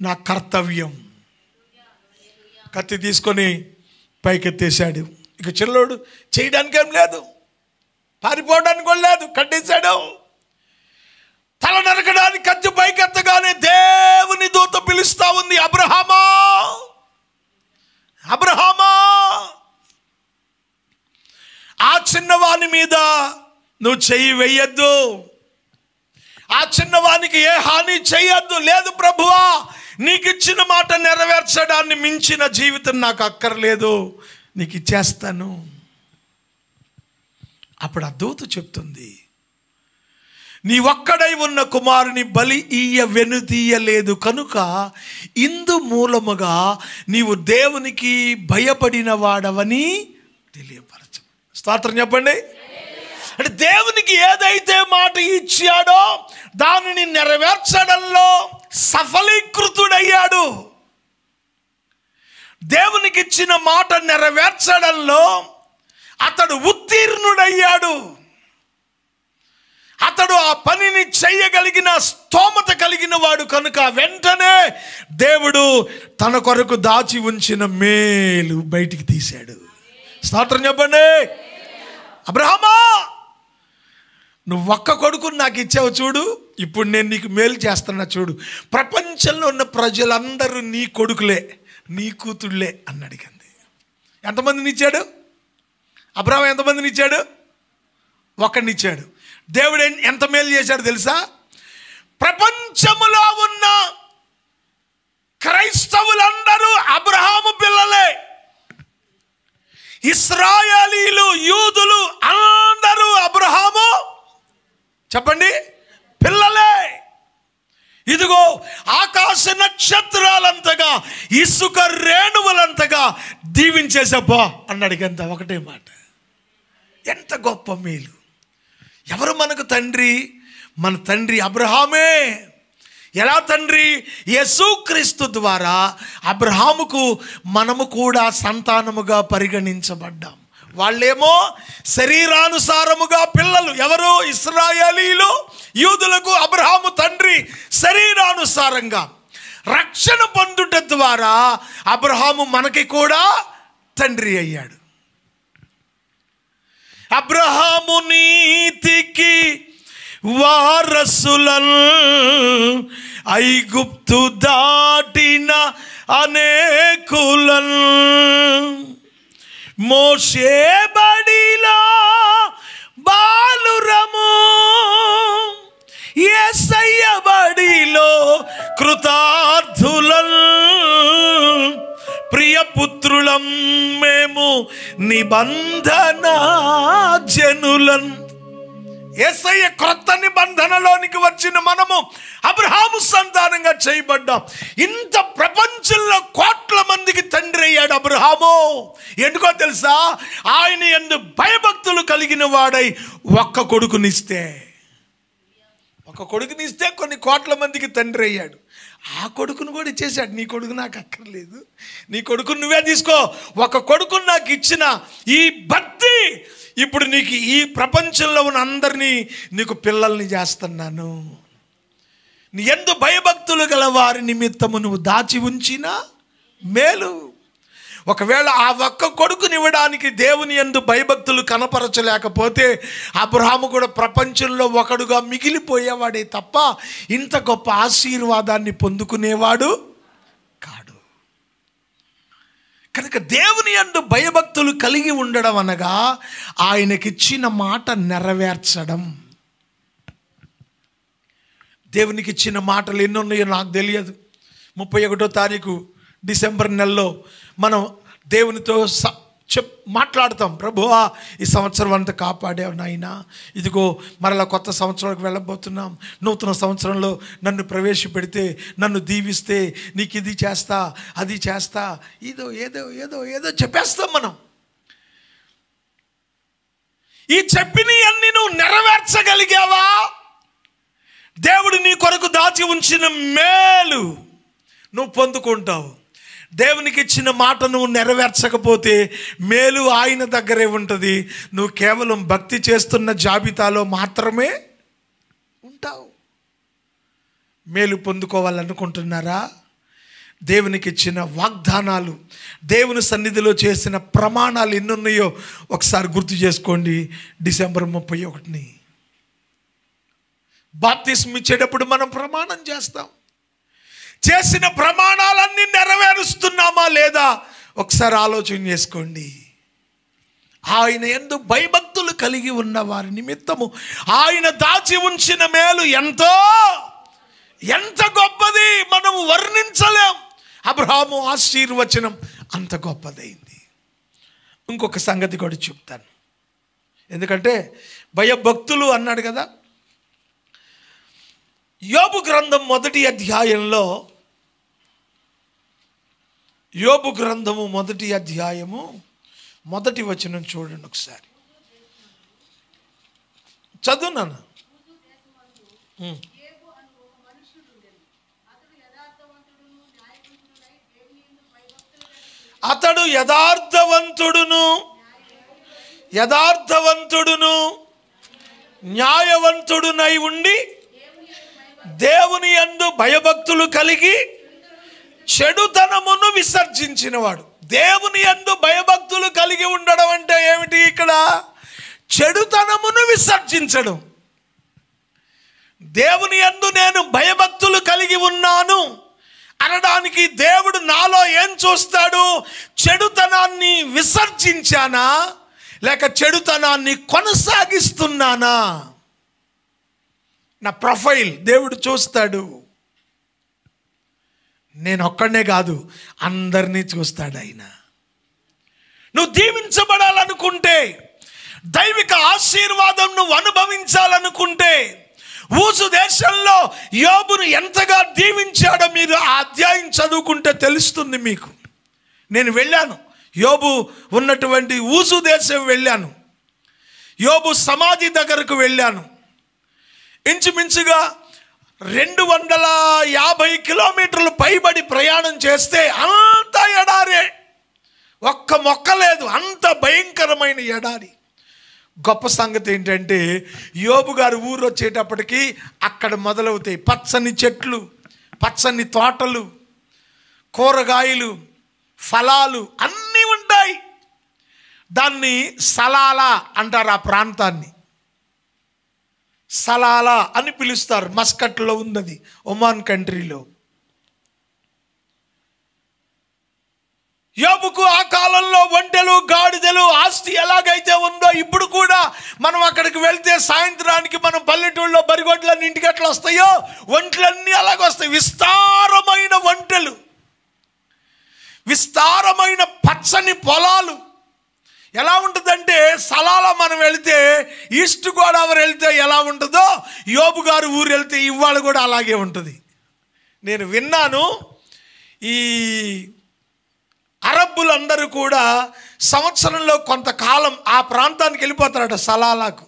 నా కర్తవ్యం. కత్తి తీసుకొని పైకెత్తేశాడు. ఇక చిల్లోడు చేయడానికి ఏం లేదు, పారిపోవడానికి కూడా లేదు. కట్టేశాడు. తల నరకడానికి కత్తి పైకెత్తగానే దేవుని దూత పిలుస్తా ఉంది, అబ్రహామా, అబ్రహామా. ఆ చిన్నవాని మీద నువ్వు చెయ్యి వెయ్యొద్దు, ఆ చిన్నవానికి ఏ హాని చెయ్యొద్దు. లేదు ప్రభువా, నీకు ఇచ్చిన మాట నెరవేర్చడాన్ని మించిన జీవితం నాకు అక్కర్లేదు, నీకు ఇచ్చేస్తాను. అప్పుడు ఆ దూత చెప్తుంది, నీ ఒక్కడై ఉన్న కుమారుని బలి ఇయ్య వెనుతీయలేదు కనుక ఇందు మూలముగా నీవు దేవునికి భయపడిన వాడవని తెలియపరచు. స్తోత్రం చెప్పండి. అంటే దేవునికి ఏదైతే మాట ఇచ్చాడో దానిని నెరవేర్చడంలో సఫలీకృతుడయ్యాడు. దేవునికి ఇచ్చిన మాట నెరవేర్చడంలో అతడు ఉత్తీర్ణుడయ్యాడు. అతడు ఆ పనిని చేయగలిగిన స్తోమత కలిగిన వాడు కనుక వెంటనే దేవుడు తన కొరకు దాచి ఉంచిన మేలు బయటికి తీశాడు. స్తోత్రం చెప్పండి. అబ్రహామా, నువ్వు ఒక్క కొడుకుని నాకు ఇచ్చావు చూడు, ఇప్పుడు నేను నీకు మేలు చేస్తున్నా చూడు. ప్రపంచంలో ఉన్న ప్రజలందరూ నీ కొడుకులే, నీ కూతుళ్ళే అని అడిగింది. ఎంతమందిని ఇచ్చాడు అబ్రహాం? ఎంతమందిని ఇచ్చాడు? ఒక్కడిని ఇచ్చాడు. దేవుడు ఎంత మేలు చేశాడు తెలుసా? ప్రపంచములో ఉన్న క్రైస్తవులందరూ అబ్రహాము పిల్లలే. ఇశ్రాయేలీలు, యూదులు అందరూ అబ్రహాము చెప్పండి పిల్లలే. ఇదిగో ఆకాశ నక్షత్రాలంతగా, ఇసుక రేణువులంతగా దీవించేసబ్బా అన్నాడు. ఎంత ఒకటే మాట. ఎంత గొప్ప మేలు. ఎవరు మనకు తండ్రి? మన తండ్రి అబ్రహామే. ఎలా తండ్రి? యేసుక్రీస్తు ద్వారా అబ్రహాముకు మనము కూడా సంతానముగా పరిగణించబడ్డాం. వాళ్ళేమో శరీరానుసారముగా పిల్లలు. ఎవరు? ఇశ్రాయేలీలు, యూదులకు అబ్రహాము తండ్రి శరీరానుసారంగా. రక్షణ పొందుట ద్వారా అబ్రహాము మనకి కూడా తండ్రి అయ్యాడు. అబ్రహాము నీతికి వారసులను ఐగుప్తు దాటిన అనేకులను మోషే బడిలో బాలురము, యేసయ్య బడిలో కృతార్థులను, ప్రియపుత్రులం మేము నిబంధన జనులం. యేసయ్య క్రొత్త నిబంధనలోనికి వచ్చిన మనము అబ్రహాము సంతానంగా చేయబడ్డాం. ఇంత ప్రపంచంలో కోట్ల మందికి తండ్రి అయ్యాడు అబ్రహాము. ఎందుకో తెలుసా? ఆయన యందు భయభక్తులు కలిగిన వాడై ఒక్క కొడుకునిస్తే కొన్ని కోట్ల మందికి తండ్రి అయ్యాడు. ఆ కొడుకును కూడా ఇచ్చేసాడు. నీ కొడుకు నాకు అక్కర్లేదు, నీ కొడుకును నువ్వే తీసుకో. ఒక కొడుకును నాకు ఇచ్చిన ఈ భక్తి ఇప్పుడు నీకు ఈ ప్రపంచంలో ఉన్న అందరినీ నీకు పిల్లల్ని చేస్తున్నాను. నీ యందు భయభక్తులు గల వారి నిమిత్తము నువ్వు దాచి ఉంచిన మేలు. ఒకవేళ ఆ ఒక్క కొడుకునివ్వడానికి దేవుని యందు భయభక్తులు కనపరచలేకపోతే అబ్రహాము కూడా ప్రపంచంలో ఒకడుగా మిగిలిపోయేవాడే తప్ప ఇంత గొప్ప ఆశీర్వాదాన్ని పొందుకునేవాడు కాడు. కనుక దేవుని యందు భయభక్తులు కలిగి ఉండడం అనగా ఆయనకిచ్చిన మాట నెరవేర్చడం. దేవునికి ఇచ్చిన మాటలు ఎన్ని ఉన్నాయో నాకు తెలియదు. 31వ తారీఖు డిసెంబర్ నెలలో మనం దేవునితో మాట్లాడతాం. ప్రభువా, ఈ సంవత్సరం అంతా కాపాడావు నాయనా, ఇదిగో మరలా కొత్త సంవత్సరానికి వెళ్ళబోతున్నాం. నూతన సంవత్సరంలో నన్ను ప్రవేశపెడితే, నన్ను దీవిస్తే నీకు ఇది చేస్తా, అది చేస్తా, ఏదో ఏదో ఏదో ఏదో చెప్పేస్తాం మనం. ఈ చెప్పినవన్నీ నువ్వు నెరవేర్చగలిగావా? దేవుడు నీ కొరకు దాచి ఉంచిన మేలు నువ్వు పొందుకుంటావు. దేవునికి ఇచ్చిన మాట నువ్వు నెరవేర్చకపోతే మేలు ఆయన దగ్గరే ఉంటుంది. నువ్వు కేవలం భక్తి చేస్తున్న జాబితాలో మాత్రమే ఉంటావు. మేలు పొందుకోవాలనుకుంటున్నారా? దేవునికి ఇచ్చిన వాగ్దానాలు, దేవుని సన్నిధిలో చేసిన ప్రమాణాలు ఎన్నున్నాయో ఒకసారి గుర్తు చేసుకోండి. డిసెంబర్ 31ని బాప్తిస్మం ఇచ్చేటప్పుడు మనం ప్రమాణం చేస్తాం. చేసిన ప్రమాణాలన్నీ నెరవేరుస్తున్నామా లేదా ఒకసారి ఆలోచన చేసుకోండి. ఆయన యందు భయభక్తులు కలిగి ఉన్న వారి నిమిత్తము ఆయన దాచి ఉంచిన మేలు ఎంత గొప్పది, మనం వర్ణించలేం. అబ్రహాము ఆశీర్వచనం అంత గొప్పదైంది. ఇంకొక సంగతి కూడా చెప్తాను, ఎందుకంటే భయభక్తులు అన్నాడు కదా. యోబు గ్రంథం 1వ అధ్యాయంలో, యోబు గ్రంథము 1వ అధ్యాయము 1వ వచనం చూడండి ఒకసారి. చదువునాను. అతడు యథార్థవంతుడును న్యాయవంతుడునై ఉండి దేవుని యందు భయభక్తులు కలిగి చెడుతనమును విసర్జించినవాడు. దేవుని యందు భయభక్తులు కలిగి ఉండడం అంటే ఏమిటి? ఇక్కడ చెడుతనమును విసర్జించడం. దేవుని యందు నేను భయభక్తులు కలిగి ఉన్నాను అనడానికి దేవుడు నాలో ఏం చూస్తాడు? చెడుతనాన్ని విసర్జించానా లేక చెడుతనాన్ని కొనసాగిస్తున్నానా? నా ప్రొఫైల్ దేవుడు చూస్తాడు. నేను ఒక్కడనే కాదు, అందరినీ చూస్తాడు ఆయన. నువ్వు దీవించబడాలనుకుంటే, దైవిక ఆశీర్వాదం నువ్వు అనుభవించాలనుకుంటే, ఊసు దేశంలో యోబును ఎంతగా దీవించాడో మీరు ఆ అధ్యాయం చదువుకుంటే తెలుస్తుంది మీకు. నేను వెళ్ళాను, యోబు ఉన్నటువంటి ఊసు దేశం వెళ్ళాను, యోబు సమాధి దగ్గరకు వెళ్ళాను. ఇంచుమించుగా 250 కిలోమీటర్లు పైబడి ప్రయాణం చేస్తే అంత ఎడారే, ఒక్క మొక్క లేదు, అంత భయంకరమైన ఎడారి. గొప్ప సంగతి ఏంటంటే యోబు గారు ఊరు వచ్చేటప్పటికి అక్కడ మొదలవుతాయి పచ్చని చెట్లు, పచ్చని తోటలు, కూరగాయలు, ఫలాలు అన్నీ ఉంటాయి. దాన్ని సలాలా అంటారు, ఆ ప్రాంతాన్ని సలాలా అని పిలుస్తారు. మస్కట్లో ఉన్నది, ఒమాన్ కంట్రీలో. యోబుకు ఆ కాలంలో ఒంటెలు, గాడిదలు ఆస్తి ఎలాగైతే ఉందో ఇప్పుడు కూడా మనం అక్కడికి వెళ్తే సాయంత్రానికి మనం పల్లెటూళ్ళలో బరిగొడ్లన్నీ ఇంటికి ఎట్లా వస్తాయో ఒంట్లన్నీ అలాగొస్తాయి. విస్తారమైన ఒంటెలు, విస్తారమైన పచ్చని పొలాలు. ఎలా ఉంటుందంటే సలాలా మనం వెళితే, ఈస్ట్ గోదావరి వెళ్తే ఎలా ఉంటుందో యోబు గారు ఊరు వెళ్తే ఇవాళ కూడా అలాగే ఉంటుంది. నేను విన్నాను, ఈ అరబ్బులందరూ కూడా సంవత్సరంలో కొంతకాలం ఆ ప్రాంతానికి వెళ్ళిపోతారట, సలాలాకు.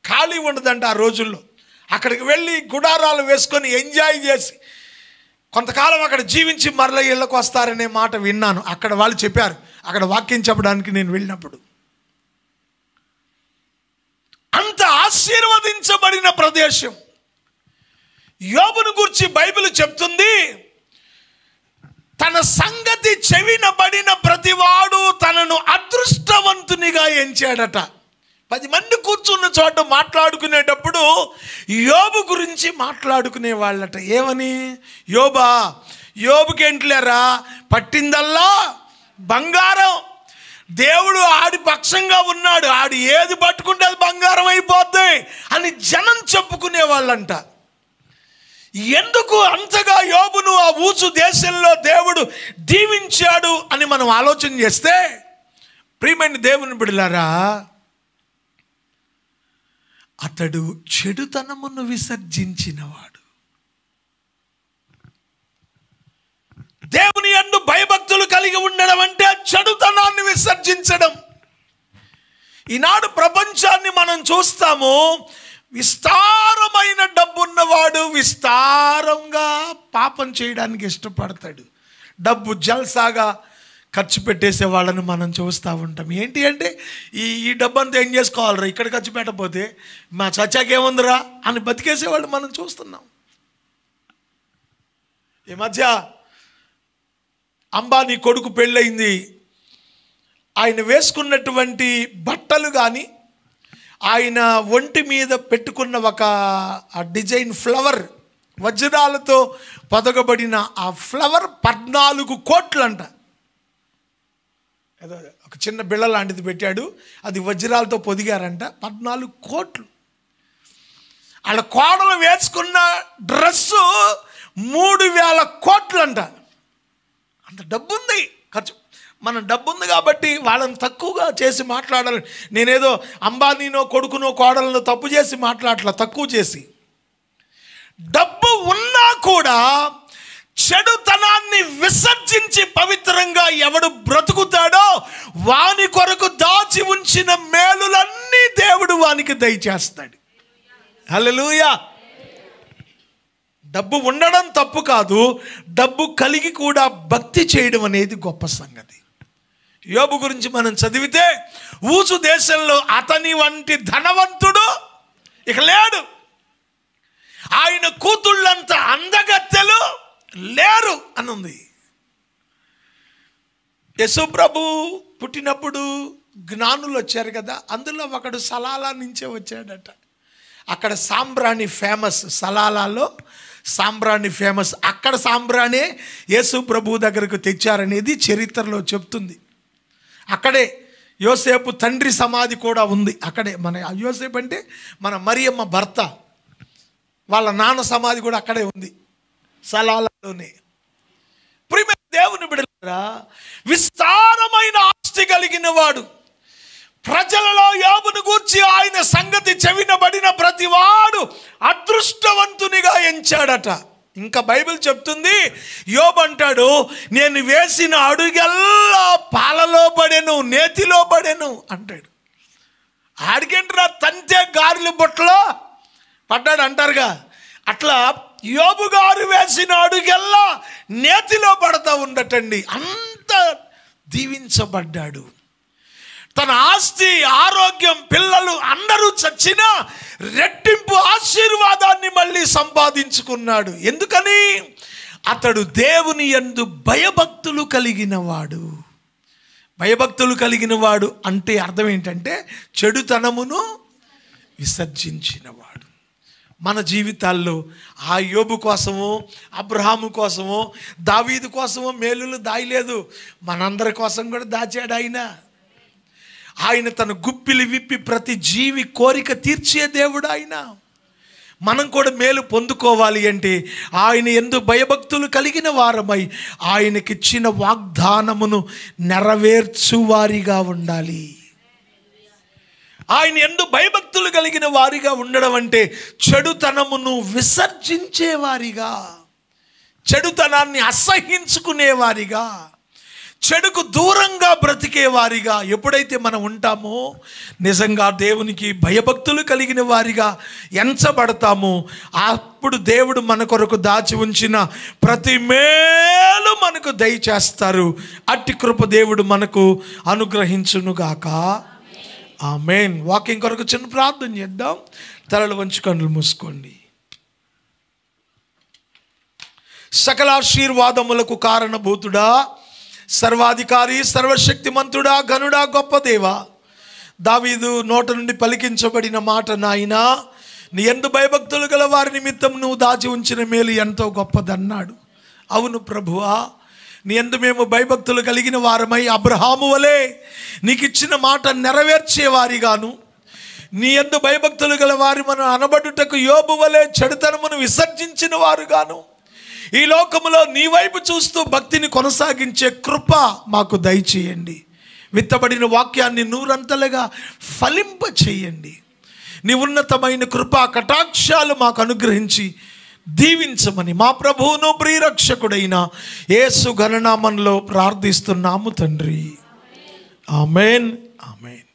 ఖాళీ ఉండదంట ఆ రోజుల్లో. అక్కడికి వెళ్ళి గుడారాలు వేసుకొని ఎంజాయ్ చేసి కొంతకాలం అక్కడ జీవించి మరల ఇళ్ళకు వస్తారనే మాట విన్నాను. అక్కడ వాళ్ళు చెప్పారు, అక్కడ వాక్యం చెప్పడానికి నేను వెళ్ళినప్పుడు. అంత ఆశీర్వదించబడిన ప్రదేశం. యోబును గురించి బైబిల్ చెప్తుంది, తన సంగతి చెవినబడిన ప్రతివాడు తనను అదృష్టవంతునిగా ఎంచాడట. 10 మంది కూర్చున్న చోట మాట్లాడుకునేటప్పుడు యోబు గురించి మాట్లాడుకునే వాళ్ళట. ఏమని? యోబా, యోబుకేంట్లేరా పట్టిందల్లా బంగారం, దేవుడు ఆడి పక్షంగా ఉన్నాడు, ఆడి ఏది పట్టుకుంటే అది బంగారం అయిపోద్ది అని జనం చెప్పుకునే వాళ్ళంట. ఎందుకు అంతగా యోబును ఆ ఊసు దేశంలో దేవుడు దీవించాడు అని మనం ఆలోచన చేస్తే, ప్రియమైన దేవుని బిడ్డలారా, అతడు చెడుతనమును విసర్జించినవాడు. దేవుని యందు భయభక్తులు కలిగి ఉండడం అంటే చెడుతనాన్ని విసర్జించడం. ఈనాడు ప్రపంచాన్ని మనం చూస్తాము, విస్తారమైన డబ్బున్నవాడు విస్తారంగా పాపం చేయడానికి ఇష్టపడతాడు. డబ్బు జల్సాగా ఖర్చు పెట్టేసే వాళ్ళని మనం చూస్తూ ఉంటాం. ఏంటి అంటే ఈ డబ్బు అంతా ఏం చేసుకోవాలరా, ఇక్కడ ఖర్చు పెట్టకపోతే మా చచ్చాకేముందిరా అని బతికేసేవాళ్ళు మనం చూస్తున్నాం. ఈ మధ్య అంబానీ కొడుకు పెళ్ళయింది. ఆయన వేసుకున్నటువంటి బట్టలు కానీ, ఆయన ఒంటి మీద పెట్టుకున్న ఒక డిజైన్ ఫ్లవర్, వజ్రాలతో పొదగబడిన ఆ ఫ్లవర్ 14 కోట్లంట. ఏదో ఒక చిన్న బిళ్ళ లాంటిది పెట్టాడు, అది వజ్రాలతో పొదిగారంట. 14 కోట్లు. వాళ్ళ కోడలు వేసుకున్న డ్రెస్సు 3000 కోట్లంట. అంత డబ్బు ఉంది ఖర్చు. మన డబ్బు ఉంది కాబట్టి వాళ్ళని తక్కువగా చేసి మాట్లాడాలి. నేనేదో అంబానీనో కొడుకునో కోడలనో తప్పు చేసి మాట్లాడట్లా, తక్కువ చేసి. డబ్బు ఉన్నా కూడా చెడుతనాన్ని విసర్జించి పవిత్రంగా ఎవడు బ్రతుకుతాడో వాని కొరకు దాచి ఉంచిన మేలులన్నీ దేవుడు వానికి దయచేస్తాడు. హల్లెలూయా. డబ్బు ఉండడం తప్పు కాదు, డబ్బు కలిగి కూడా భక్తి చేయడం అనేది గొప్ప సంగతి. యోబు గురించి మనం చదివితే, ఊసు దేశంలో అతని వంటి ధనవంతుడు ఇక లేడు, ఆయన కూతుళ్ళంత అందగత్తెలు లేరు అని ఉంది. యేసు ప్రభు పుట్టినప్పుడు జ్ఞానులు వచ్చారు కదా, అందులో ఒకడు సలాలా నుంచే వచ్చాడట. అక్కడ సాంబ్రాణి ఫేమస్, సలాలాలో సాంబ్రాణి ఫేమస్. అక్కడ సాంబ్రాణే యేసు ప్రభు దగ్గరకు తెచ్చారనేది చరిత్రలో చెప్తుంది. అక్కడే యోసేపు తండ్రి సమాధి కూడా ఉంది. అక్కడే మన యోసేపు అంటే మన మరియమ్మ భర్త, వాళ్ళ నాన్న సమాధి కూడా అక్కడే ఉంది, సలాలాలోనే. ప్రియమైన దేవుని బిడ్డలారా, విస్తారమైన ఆస్తి కలిగి కలిగిన వాడు. ప్రజలలో యోబును గూర్చి ఆయన సంగతి చెవినబడిన ప్రతివాడు అదృష్టవంతునిగా ఎంచాడట. ఇంకా బైబిల్ చెప్తుంది, యోబు అంటాడు, నేను వేసిన అడుగెల్లా పాలలో పడెను, నేతిలో పడెను అంటాడు. ఆడికేంట్రా తంతే గారెలు బుట్టలో పడ్డాడు అంటారుగా, అట్లా యోబు గారు వేసిన అడుగెల్లా నేతిలో పడతా ఉండటండి. అంత దీవించబడ్డాడు. తన ఆస్తి, ఆరోగ్యం, పిల్లలు అందరూ చచ్చినా రెట్టింపు ఆశీర్వాదాన్ని మళ్ళీ సంపాదించుకున్నాడు. ఎందుకని? అతడు దేవుని యందు భయభక్తులు కలిగిన వాడు. భయభక్తులు కలిగిన వాడు అంటే అర్థం ఏంటంటే చెడుతనమును విసర్జించినవాడు. మన జీవితాల్లో ఆ యోబు కోసమో, అబ్రహాము కోసమో, దావీదు కోసమో మేలులు దాయలేదు, మనందరి కోసం కూడా దాచాడు ఆయన తన గుప్పిలి విప్పి ప్రతి జీవి కోరిక తీర్చే దేవుడు ఆయన. మనం కూడా మేలు పొందుకోవాలి అంటే ఆయన యందు భయభక్తులు కలిగిన వారమై ఆయనకిచ్చిన వాగ్దానమును నెరవేర్చువారిగా ఉండాలి. ఆయన యందు భయభక్తులు కలిగిన వారిగా ఉండడం అంటే చెడుతనమును విసర్జించేవారిగా, చెడుతనాన్ని అసహించుకునేవారిగా, చెడుకు దూరంగా బ్రతికేవారిగా ఎప్పుడైతే మనం ఉంటామో, నిజంగా దేవునికి భయభక్తులు కలిగిన వారిగా ఎంచబడతామో, అప్పుడు దేవుడు మన కొరకు దాచి ఉంచిన ప్రతి మేలు మనకు దయచేస్తారు. అట్టి కృప దేవుడు మనకు అనుగ్రహించునుగాక. ఆమేన్. వాక్యం కొరకు చిన్న ప్రార్థన చేద్దాం. తలలు వంచి కన్నులు మూసుకోండి. సకల ఆశీర్వాదములకు కారణభూతుడా, సర్వాధికారి, సర్వశక్తిమంతుడా, ఘనుడా, గొప్ప దేవా, దావీదు నోట నుండి పలికించబడిన మాట, నాయనా నీ యందు భయభక్తులు గల వారి నిమిత్తం నువ్వు దాచి ఉంచిన మేలు ఎంతో గొప్పదన్నాడు. అవును ప్రభువా, నీ యందు మేము భయభక్తులు కలిగిన వారమై అబ్రహాము వలె నీకు ఇచ్చిన మాట నెరవేర్చేవారిగాను, నీ యందు భయభక్తులు గల వారి మనం అనబడుటకు యోబు వలె చెడుతనమును విసర్జించిన వారుగాను, ఈ లోకములో నీ వైపు చూస్తూ భక్తిని కొనసాగించే కృప మాకు దయచేయండి. విత్తబడిన వాక్యాన్ని నూరంతలుగా ఫలింప చేయండి. నీ ఉన్నతమైన కృపా కటాక్షాలు మాకు అనుగ్రహించి దీవించమని మా ప్రభువును ప్రియరక్షకుడైన యేసు ఘననామంలో ప్రార్థిస్తున్నాము తండ్రి. ఆమేన్. ఆమేన్.